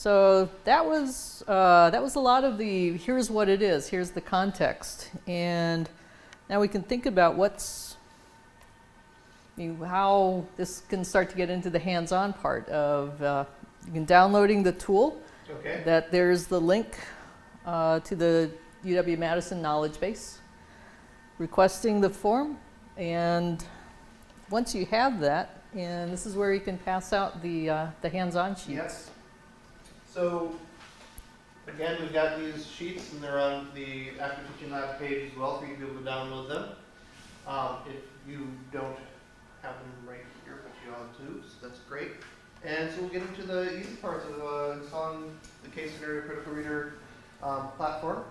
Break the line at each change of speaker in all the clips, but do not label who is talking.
So that was a lot of the, here's what it is, here's the context. And now we can think about how this can start to get into the hands-on part of downloading the tool.
Okay.
That there's the link to the UW-Madison knowledge base, requesting the form, and once you have that, and this is where you can pass out the hands-on sheets.
Yes. So again, we've got these sheets, and they're on the Active Teaching Lab page as well, for you to be able to download them. If you don't have them right here, but you all do, so that's great. And so we'll get into the easy parts of installing the Case Scenario Critical Reader platform,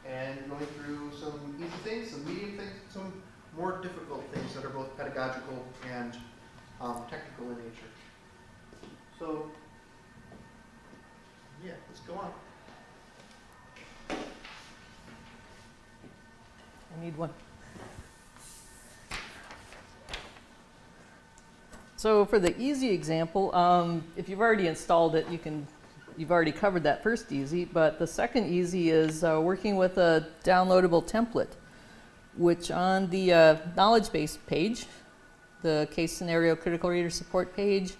and going through some easy things, some medium things, some more difficult things that are both pedagogical and technical in nature. So, yeah, let's go on.
I need one. So for the easy example, if you've already installed it, you've already covered that first easy, but the second easy is working with a downloadable template, which on the knowledge base page, the Case Scenario Critical Reader Support page,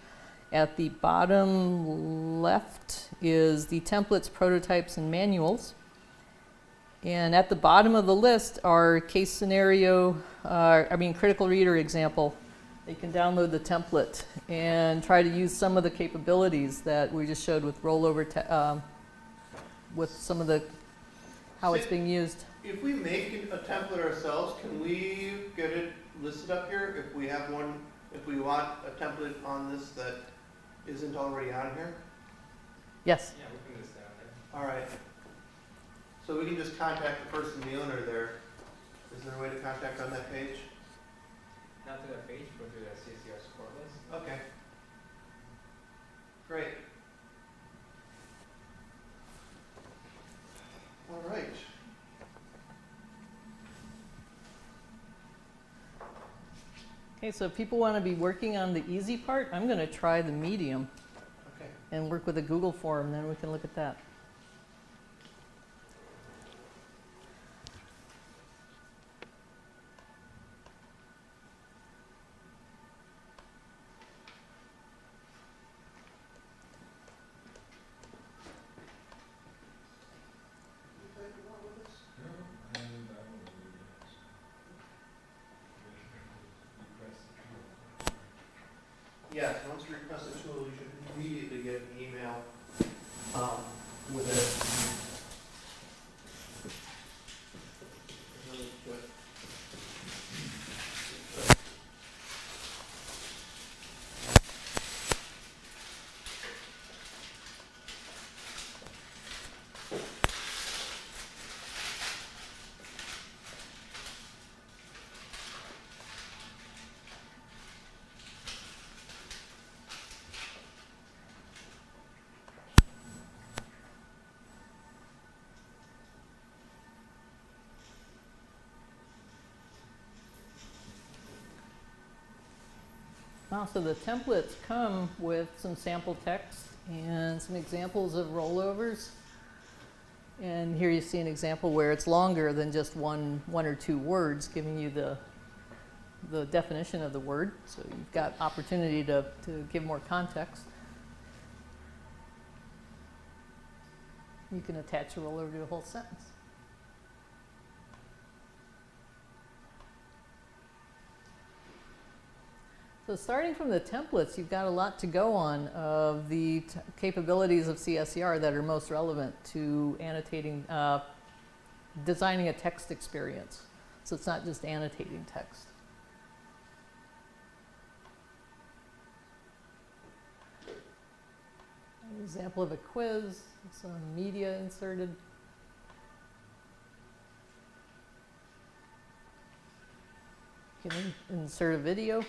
at the bottom left is the templates, prototypes, and manuals. And at the bottom of the list are critical reader example. You can download the template and try to use some of the capabilities that we just showed with rollover, with some of how it's being used.
If we make a template ourselves, can we get it listed up here? If we have one, if we want a template on this that isn't already on here?
Yes.
Yeah, we can list that there.
All right. So we can just contact the person, the owner there. Is there a way to contact on that page?
Not to that page, but to the CSCR support list.
Okay. Great. All right.
Okay, so if people want to be working on the easy part, I'm going to try the medium
Okay.
and work with a Google form, then we can look at that.
Yes, once you request a tool, you should immediately get an email with it. Really good.
So the templates come with some sample text and some examples of rollovers. And here you see an example where it's longer than just one or two words, giving you the definition of the word. So you've got opportunity to give more context. You can attach a rollover to a whole sentence. So starting from the templates, you've got a lot to go on of the capabilities of CSCR that are most relevant to annotating, designing a text experience. So it's not just annotating text. An example of a quiz, some media inserted. You can insert a video.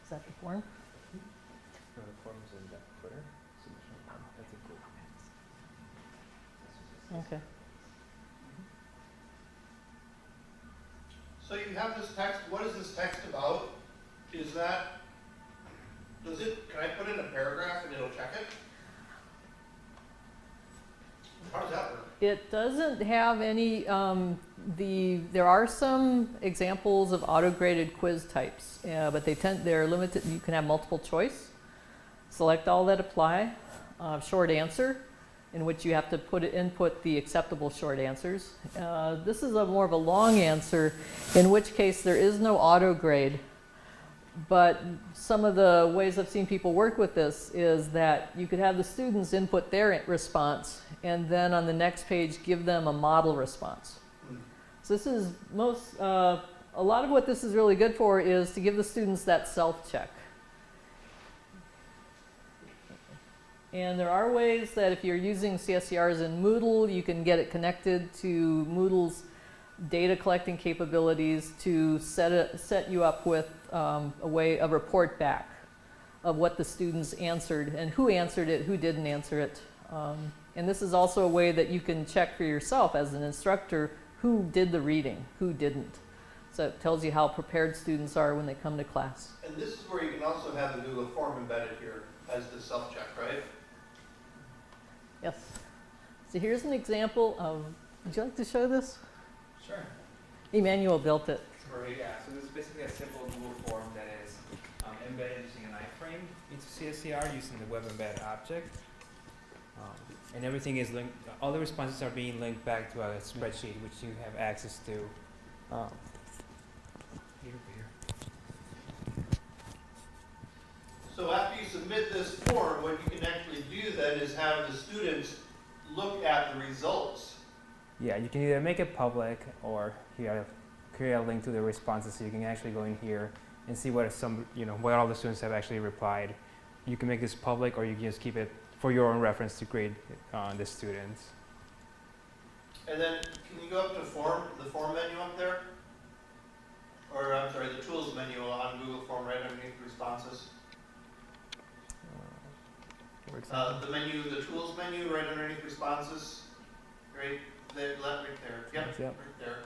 Is that the form?
No, the form's in that footer. That's a good.
Okay.
So you have this text, what is this text about? Is that, can I put in a paragraph and it'll check it? How does that work?
It doesn't have any, there are some examples of auto-graded quiz types, but they're limited. You can have multiple choice, select all that apply, short answer, in which you have to input the acceptable short answers. This is more of a long answer, in which case there is no auto-grade. But some of the ways I've seen people work with this is that you could have the students input their response, and then on the next page give them a model response. So this is a lot of what this is really good for is to give the students that self-check. And there are ways that if you're using CSCRs in Moodle, you can get it connected to Moodle's data collecting capabilities to set you up with a report back of what the students answered and who answered it, who didn't answer it. And this is also a way that you can check for yourself as an instructor who did the reading, who didn't. So it tells you how prepared students are when they come to class.
And this is where you can also have the Google form embedded here as the self-check, right?
Yes. So here's an example of, would you like to show this?
Sure.
Emmanuel built it.
Sorry, yeah, so this is basically a simple Google form that is embedded using an iframe into CSCR using the web embed object. And everything is linked, all the responses are being linked back to a spreadsheet which you have access to. Here.
So after you submit this form, what you can actually do then is have the students look at the results.
Yeah, you can either make it public or here create a link to the responses, so you can actually go in here and see what what all the students have actually replied. You can make this public, or you can just keep it for your own reference to grade the students.
And then can you go up to the form menu up there? Or I'm sorry, the tools menu on Google Form right underneath responses. The tools menu right underneath responses, right there, right there. Yep,
Yep.
right there.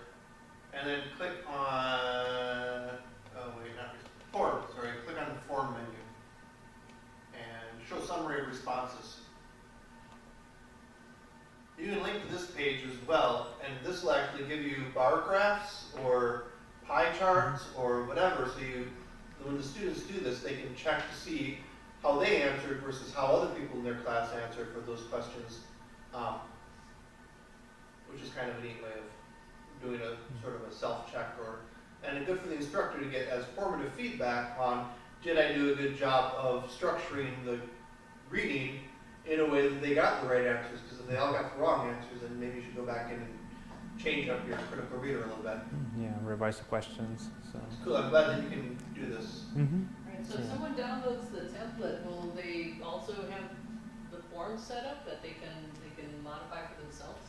And then click on, form, sorry, click on the form menu. And show summary of responses. You can link to this page as well, and this will actually give you bar graphs or pie charts or whatever, so when the students do this, they can check to see how they answered versus how other people in their class answered for those questions, which is kind of a neat way of doing a sort of a self-check, and good for the instructor to get as formative feedback on, did I do a good job of structuring the reading in a way that they got the right answers, because if they all got the wrong answers, then maybe you should go back in and change up your critical reader a little bit.
Yeah, revise the questions. So.
Cool, I'm glad that you can do this.
Right, so if someone downloads the template, will they also have the form set up that they can modify for themselves?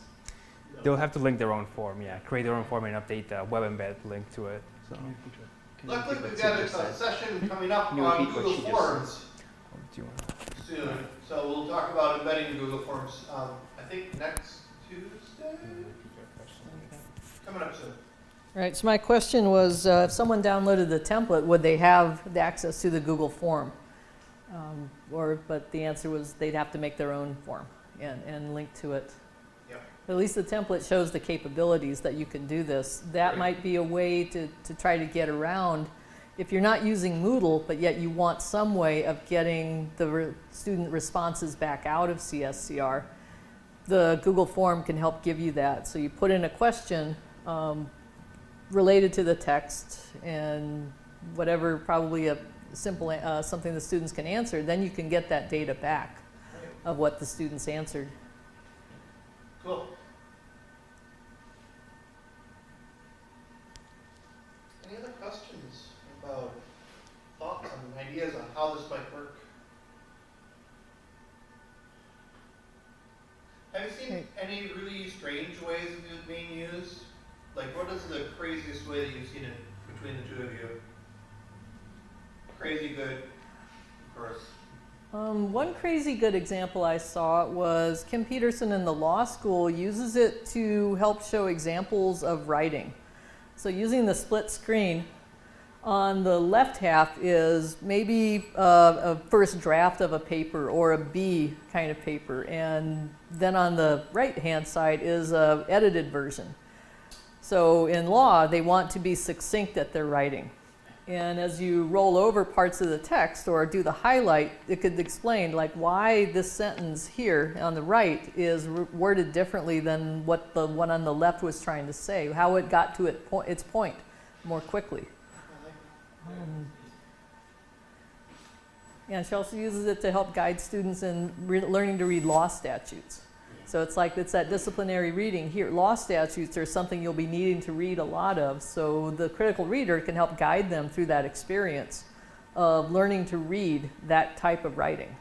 They'll have to link their own form, create their own form and update the web embed link to it. So.
Luckily, we've got a session coming up on Google Forms soon, so we'll talk about embedding Google Forms, I think next Tuesday? Coming up soon.
Right, so my question was, if someone downloaded the template, would they have the access to the Google form? But the answer was they'd have to make their own form and link to it.
Yep.
At least the template shows the capabilities that you can do this. That
Right.
might be a way to try to get around. If you're not using Moodle, but yet you want some way of getting the student responses back out of CSCR, the Google form can help give you that. So you put in a question related to the text and whatever, probably a simple something the students can answer, then you can get that data back of what the students answered.
Cool. Any other questions about thoughts and ideas on how this might work? Have you seen any really strange ways of it being used? Like, what is the craziest way that you've seen it between the two of you? Crazy good, of course.
One crazy good example I saw was Kim Peterson in the law school uses it to help show examples of writing. So using the split screen, on the left half is maybe a first draft of a paper or a B kind of paper, and then on the right hand side is an edited version. So in law, they want to be succinct at their writing. And as you roll over parts of the text or do the highlight, it could explain like why this sentence here on the right is worded differently than what the one on the left was trying to say, how it got to its point more quickly. And she also uses it to help guide students in learning to read law statutes. So it's like it's that disciplinary reading here. Law statutes are something you'll be needing to read a lot of, so the critical reader can help guide them through that experience of learning to read that type of writing.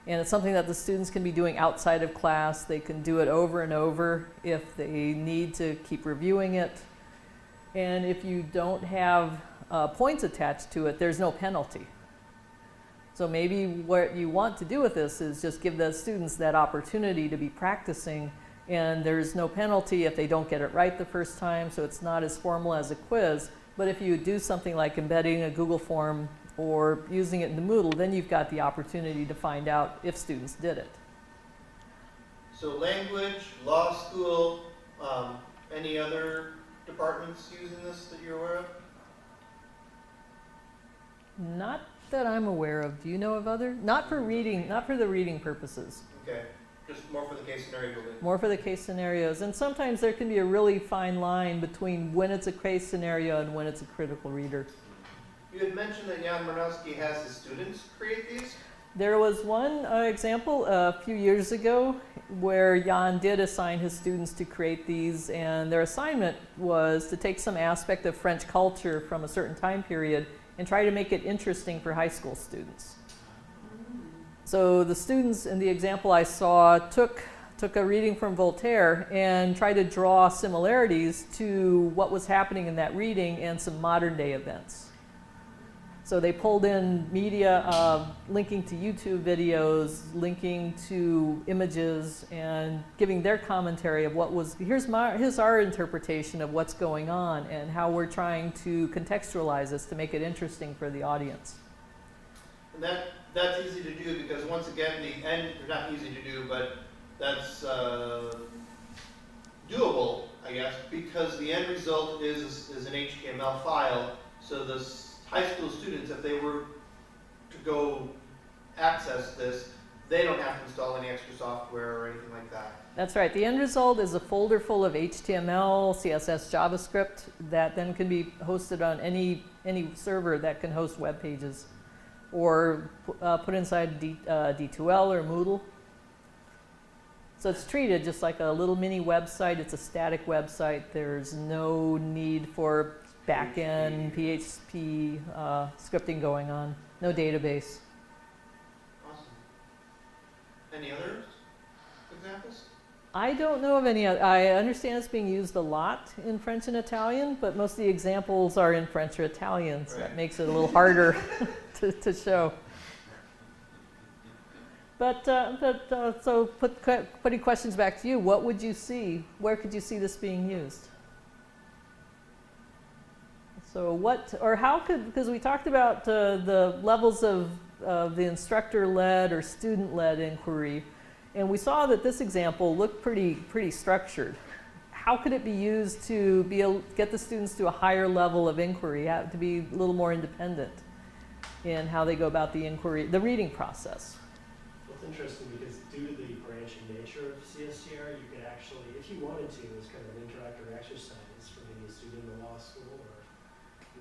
And it's something that the students can be doing outside of class. They can do it over and over if they need to keep reviewing it. And if you don't have points attached to it, there's no penalty. So maybe what you want to do with this is just give the students that opportunity to be practicing, and there's no penalty if they don't get it right the first time, so it's not as formal as a quiz. But if you do something like embedding a Google form or using it in the Moodle, then you've got the opportunity to find out if students did it.
So language, law school, any other departments using this that you're aware of?
Not that I'm aware of. Do you know of other? Not for reading, not for the reading purposes.
Okay, just more for the case scenario building.
More for the case scenarios. And sometimes there can be a really fine line between when it's a case scenario and when it's a critical reader.
You had mentioned that Jan Marnowski has his students create these?
There was one example a few years ago where Jan did assign his students to create these, and their assignment was to take some aspect of French culture from a certain time period and try to make it interesting for high school students. So the students in the example I saw took a reading from Voltaire and tried to draw similarities to what was happening in that reading and some modern day events. So they pulled in media linking to YouTube videos, linking to images, and giving their commentary of what was, here's our interpretation of what's going on and how we're trying to contextualize this to make it interesting for the audience.
And that's easy to do because once again, the end, or not easy to do, but that's doable, I guess, because the end result is an HTML file. So this high school students, if they were to go access this, they don't have to install any extra software or anything like that.
That's right. The end result is a folder full of HTML, CSS, JavaScript that then can be hosted on any server that can host web pages, or put inside D2L or Moodle. So it's treated just like a little mini website. It's a static website. There's no need for back-end PHP scripting going on. No database.
Awesome. Any other examples?
I don't know of any other. I understand it's being used a lot in French and Italian, but most of the examples are in French or Italian, so that makes it a little harder to show. But so putting questions back to you, what would you see? Where could you see this being used? So what, or how could, because we talked about the levels of the instructor-led or student-led inquiry, and we saw that this example looked pretty structured. How could it be used to get the students to a higher level of inquiry, to be a little more independent in how they go about the inquiry, the reading process?
Well, it's interesting because due to the branching nature of CSCR, you could actually, if you wanted to, as kind of an interactive exercise for maybe a student in law school, or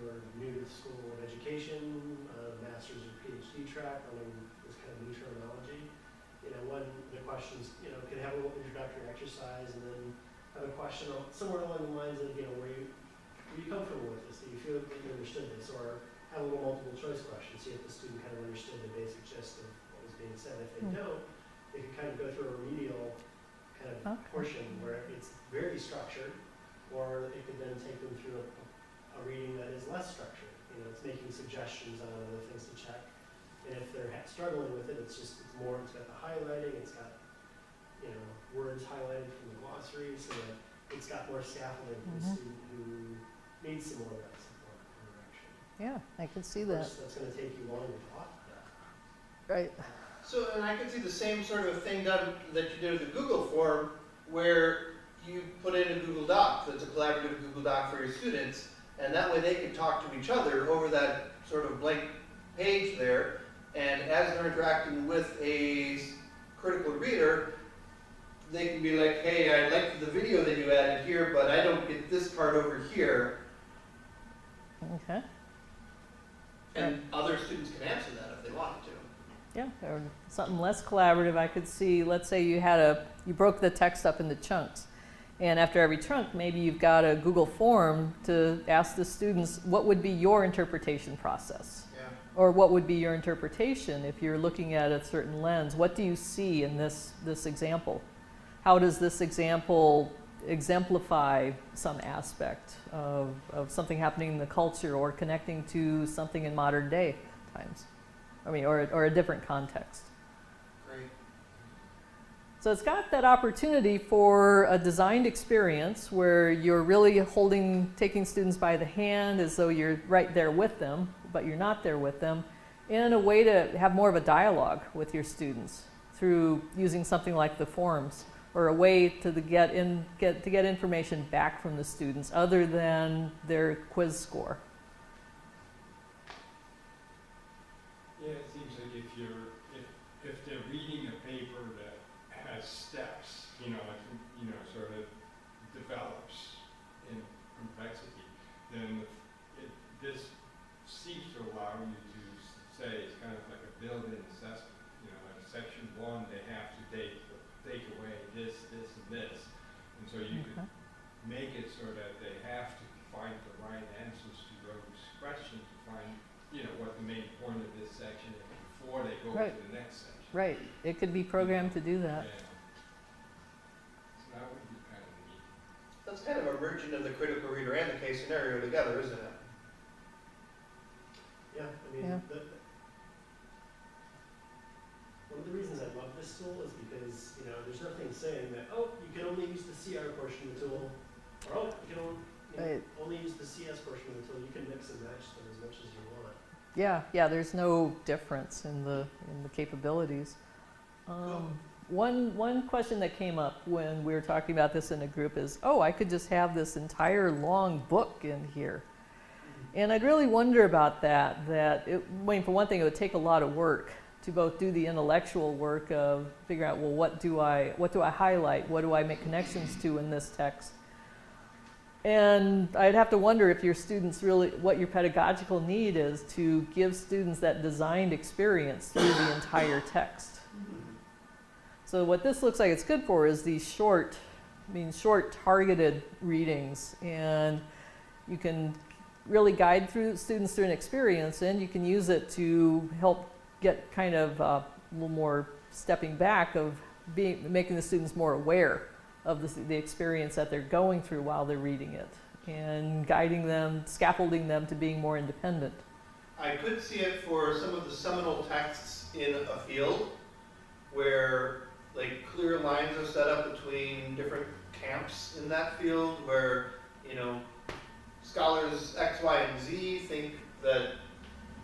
you're new to the School of Education, master's or PhD track, learning this kind of new terminology. You know, one of the questions, you know, could have a little introductory exercise, and then have a question somewhere along the lines of, you know, were you comfortable with this? Do you feel that you understood this? Or have a little multiple choice question, see if the student kind of understood the basic gist of what was being said. If they don't, they can kind of go through a remedial kind of portion where it's very structured, or it could then take them through a reading that is less structured. You know, it's making suggestions on other things to check. And if they're struggling with it, it's got the highlighting, it's got, words highlighted from the glossary, so that it's got more scaffolding for the student who needs some more of that support and direction.
Yeah, I can see
Of
that.
course, that's going to take you longer to talk about.
Right.
So, and I could see the same sort of thing done that you did with the Google form, where you put in a Google Doc that's a collaborative Google Doc for your students, and that way they can talk to each other over that sort of blank page there, and as they're interacting with a critical reader, they can be like, hey, I liked the video that you added here, but I don't get this part over here.
Okay.
And other students can answer that if they wanted to.
Yeah, or something less collaborative. I could see, let's say you broke the text up into chunks. And after every chunk, maybe you've got a Google form to ask the students, what would be your interpretation process?
Yeah.
Or what would be your interpretation if you're looking at a certain lens? What do you see in this example? How does this example exemplify some aspect of something happening in the culture or connecting to something in modern day times? I mean, or a different context.
Great.
So it's got that opportunity for a designed experience where you're really taking students by the hand as though you're right there with them, but you're not there with them, in a way to have more of a dialogue with your students through using something like the forums, or a way to get information back from the students other than their quiz score.
Yeah, it seems like if they're reading a paper that has steps, sort of develops in complexity, then this seems to allow you to say it's kind of like a built-in assessment. Like section 1, they have to take away this, and this, and so you could make it so that they have to find the right answers to those questions to find what the main point of this section is before they go to the next section.
Right. It could be programmed to do that.
Yeah. So that would be kind of neat.
That's kind of a merging of the critical reader and the case scenario together, isn't it?
Yeah, I mean,
Yeah.
One of the reasons I love this tool is because, there's nothing saying that, you can only use the CR portion of the tool, or, you can only use the CS portion of the tool. You can mix and match them as much as you want.
Yeah, there's no difference in the capabilities. One question that came up when we were talking about this in a group is, I could just have this entire long book in here. And I'd really wonder about that, for one thing, it would take a lot of work to both do the intellectual work of figuring out, well, what do I highlight? What do I make connections to in this text? And I'd have to wonder if your students what your pedagogical need is to give students that designed experience through the entire text. So what this looks like it's good for is these short targeted readings, and you can really guide students through an experience, and you can use it to help get kind of a little more stepping back of making the students more aware of the experience that they're going through while they're reading it, and guiding them, scaffolding them to being more independent.
I could see it for some of the seminal texts in a field where clear lines are set up between different camps in that field where, scholars X, Y, and Z think that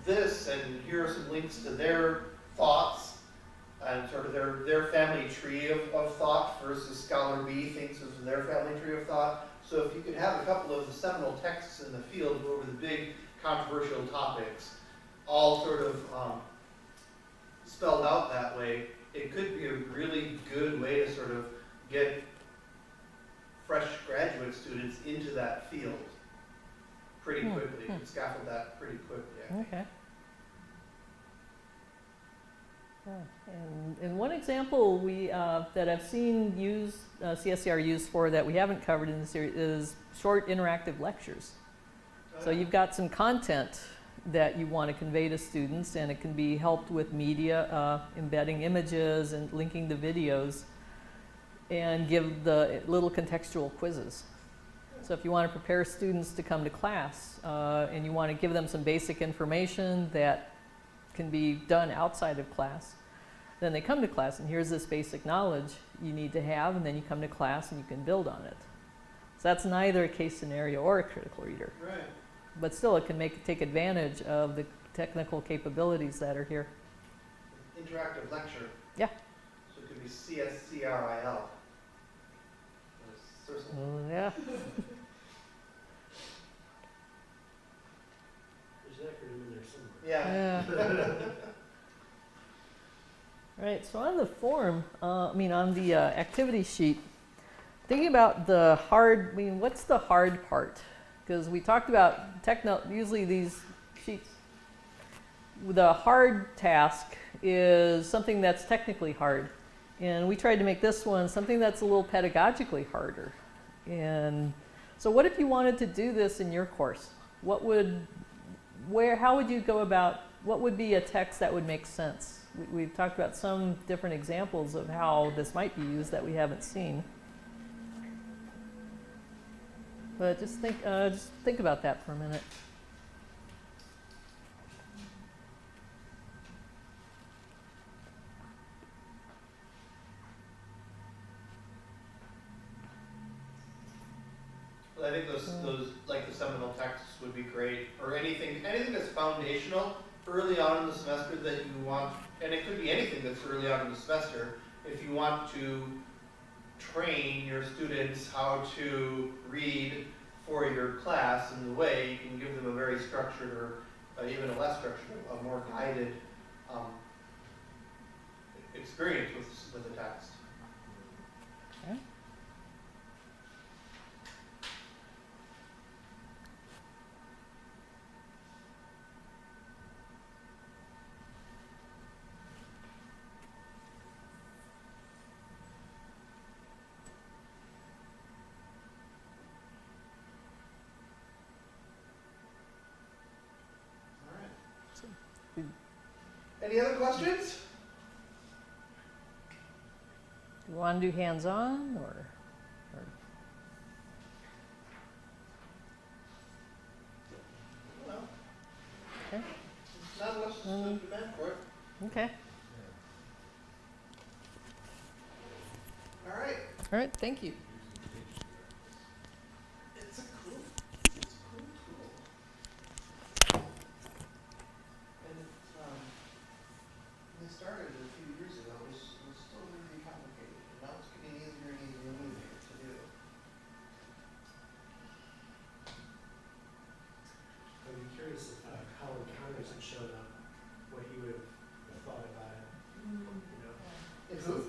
this, and here are some links to their thoughts and sort of their family tree of thought versus scholar B thinks of their family tree of thought. So if you could have a couple of the seminal texts in the field over the big controversial topics, all sort of spelled out that way, it could be a really good way to sort of get fresh graduate students into that field pretty quickly. You can scaffold that pretty quickly, I think.
Okay. Yeah. And one example that I've seen CSCR used for that we haven't covered in the series is short interactive lectures. So you've got some content that you want to convey to students, and it can be helped with media, embedding images and linking the videos, and give the little contextual quizzes. So if you want to prepare students to come to class and you want to give them some basic information that can be done outside of class. Then they come to class, and here's this basic knowledge you need to have, and then you come to class and you can build on it. So that's neither a case scenario or a critical reader.
Right.
But still, it can take advantage of the technical capabilities that are here.
Interactive lecture.
Yeah.
So it could be CSCRIL.
Yeah.
There's an acronym in there somewhere.
Yeah.
Yeah. Right, so on the form, on the activity sheet, thinking about the hard, what's the hard part? Because we talked about usually these sheets, the hard task is something that's technically hard. And we tried to make this one something that's a little pedagogically harder. And so what if you wanted to do this in your course? How would you go about, what would be a text that would make sense? We've talked about some different examples of how this might be used that we haven't seen. But just think about that for a minute.
Well, I think those like the seminal texts would be great, or anything that's foundational early on in the semester that you want, and it could be anything that's early on in the semester. If you want to train your students how to read for your class in the way, you can give them a very structured or even a less structured, a more guided experience with the text.
Okay.
Any other questions?
Do you want to do hands-on or?
Well,
Okay.
not much to demand for it.
Okay.
All right.
All right, thank you.
It's a cool tool. And when they started a few years ago, it was still really complicated. And now it's getting easier and easier and easier to do.
I'd be curious if how encounters had shown up, what you would have thought about it. You know,
If who?